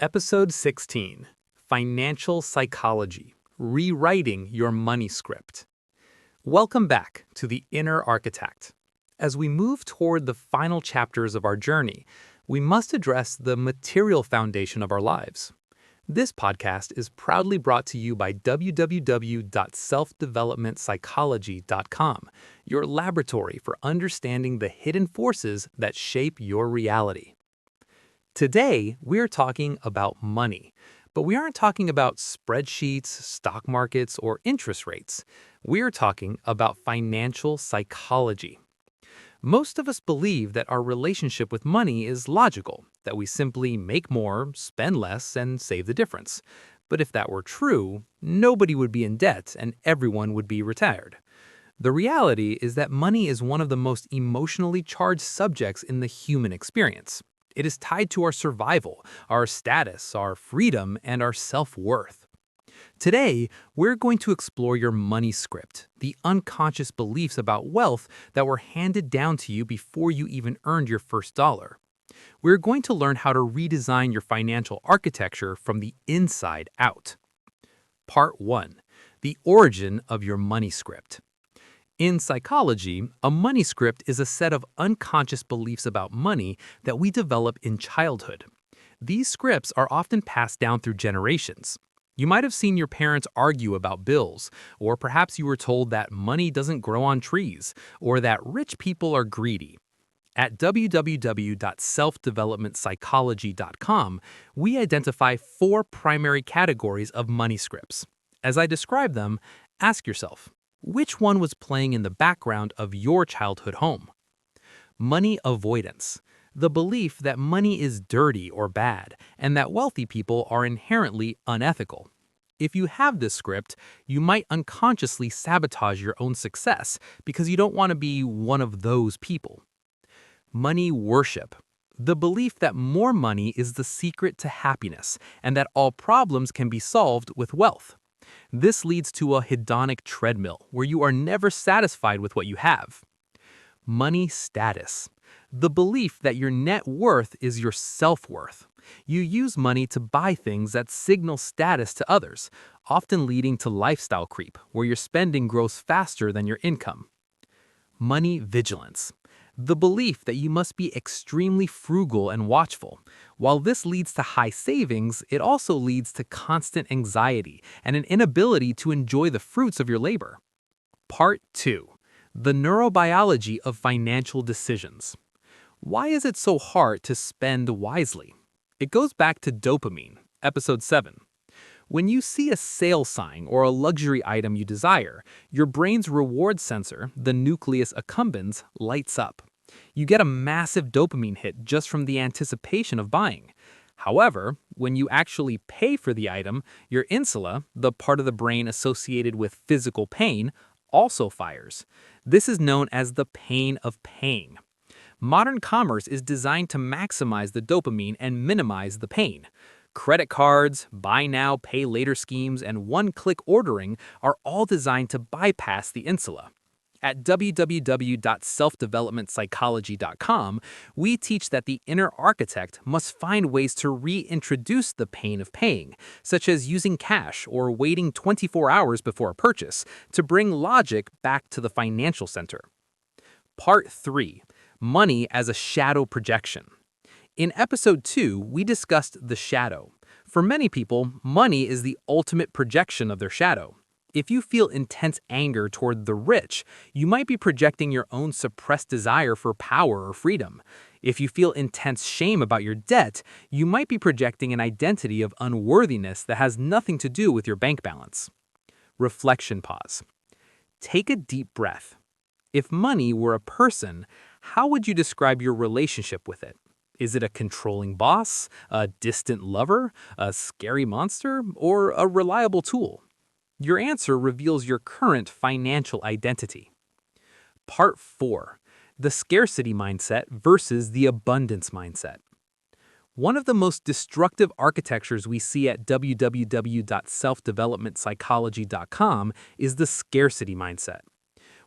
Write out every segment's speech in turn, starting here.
Episode 16, Financial Psychology, Rewriting Your Money Script. Welcome back to The Inner Architect. As we move toward the final chapters of our journey, we must address the material foundation of our lives. This podcast is proudly brought to you by www.selfdevelopmentpsychology.com, your laboratory for understanding the hidden forces that shape your reality. Today, we're talking about money, but we aren't talking about spreadsheets, stock markets, or interest rates. We're talking about financial psychology. Most of us believe that our relationship with money is logical, that we simply make more, spend less, and save the difference. But if that were true, nobody would be in debt and everyone would be retired. The reality is that money is one of the most emotionally charged subjects in the human experience. It is tied to our survival, our status, our freedom, and our self-worth. Today, we're going to explore your money script, the unconscious beliefs about wealth that were handed down to you before you even earned your first dollar. We're going to learn how to redesign your financial architecture from the inside out. Part 1. The origin of your money script. In psychology, a money script is a set of unconscious beliefs about money that we develop in childhood. These scripts are often passed down through generations. You might have seen your parents argue about bills, or perhaps you were told that money doesn't grow on trees, or that rich people are greedy. At www.selfdevelopmentpsychology.com, we identify 4 primary categories of money scripts. As I describe them, ask yourself, which one was playing in the background of your childhood home? Money avoidance, the belief that money is dirty or bad, and that wealthy people are inherently unethical. If you have this script, you might unconsciously sabotage your own success because you don't want to be one of those people. Money worship, the belief that more money is the secret to happiness and that all problems can be solved with wealth. This leads to a hedonic treadmill where you are never satisfied with what you have. Money status, the belief that your net worth is your self-worth. You use money to buy things that signal status to others, often leading to lifestyle creep, where your spending grows faster than your income. Money vigilance, the belief that you must be extremely frugal and watchful. While this leads to high savings, it also leads to constant anxiety and an inability to enjoy the fruits of your labor. Part 2. The neurobiology of financial decisions. Why is it so hard to spend wisely? It goes back to dopamine, episode 7. When you see a sale sign or a luxury item you desire, your brain's reward sensor, the nucleus accumbens, lights up. You get a massive dopamine hit just from the anticipation of buying. However, when you actually pay for the item, your insula, the part of the brain associated with physical pain, also fires. This is known as the pain of paying. Modern commerce is designed to maximize the dopamine and minimize the pain. Credit cards, buy now, pay later schemes, and one-click ordering are all designed to bypass the insula. At www.selfdevelopmentpsychology.com, we teach that the inner architect must find ways to reintroduce the pain of paying, such as using cash or waiting 24 hours before a purchase, to bring logic back to the financial center. Part 3. Money as a shadow projection. In episode 2, we discussed the shadow. For many people, money is the ultimate projection of their shadow. If you feel intense anger toward the rich, you might be projecting your own suppressed desire for power or freedom. If you feel intense shame about your debt, you might be projecting an identity of unworthiness that has nothing to do with your bank balance. Reflection pause. Take a deep breath. If money were a person, how would you describe your relationship with it? Is it a controlling boss, a distant lover, a scary monster, or a reliable tool? Your answer reveals your current financial identity. Part 4. The scarcity mindset versus the abundance mindset. One of the most destructive architectures we see at www.selfdevelopmentpsychology.com is the scarcity mindset.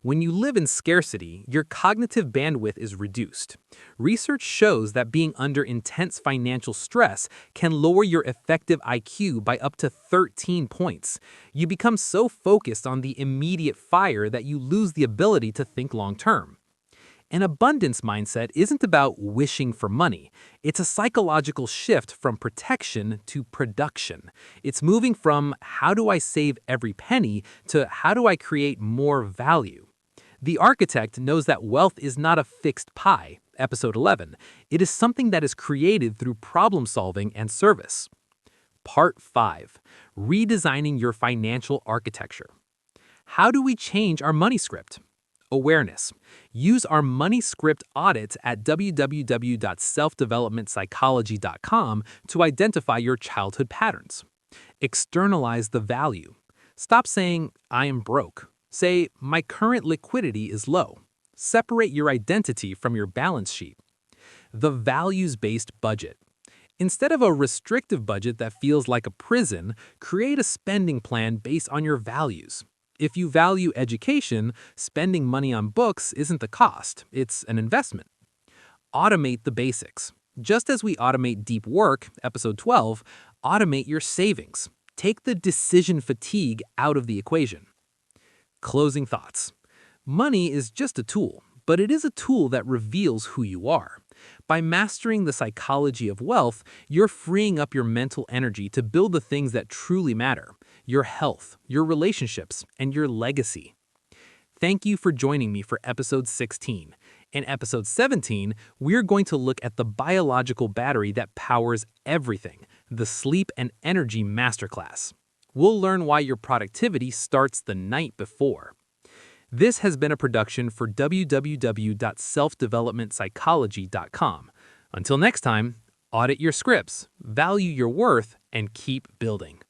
When you live in scarcity, your cognitive bandwidth is reduced. Research shows that being under intense financial stress can lower your effective IQ by up to 13 points. You become so focused on the immediate fire that you lose the ability to think long term. An abundance mindset isn't about wishing for money. It's a psychological shift from protection to production. It's moving from how do I save every penny to how do I create more value. The architect knows that wealth is not a fixed pie, episode 11. It is something that is created through problem solving and service. Part 5. Redesigning your financial architecture. How do we change our money script? Awareness. Use our money script audits at www.selfdevelopmentpsychology.com to identify your childhood patterns. Externalize the value. Stop saying, I am broke. Say, my current liquidity is low. Separate your identity from your balance sheet. The values-based budget. Instead of a restrictive budget that feels like a prison, create a spending plan based on your values. If you value education, spending money on books isn't the cost, it's an investment. Automate the basics. Just as we automate deep work, episode 12, automate your savings. Take the decision fatigue out of the equation. Closing thoughts. Money is just a tool, but it is a tool that reveals who you are. By mastering the psychology of wealth, you're freeing up your mental energy to build the things that truly matter: your health, your relationships, and your legacy. Thank you for joining me for episode 16. In episode 17, we're going to look at the biological battery that powers everything, the sleep and energy masterclass. We'll learn why your productivity starts the night before. This has been a production for www.selfdevelopmentpsychology.com. Until next time, audit your scripts, value your worth, and keep building.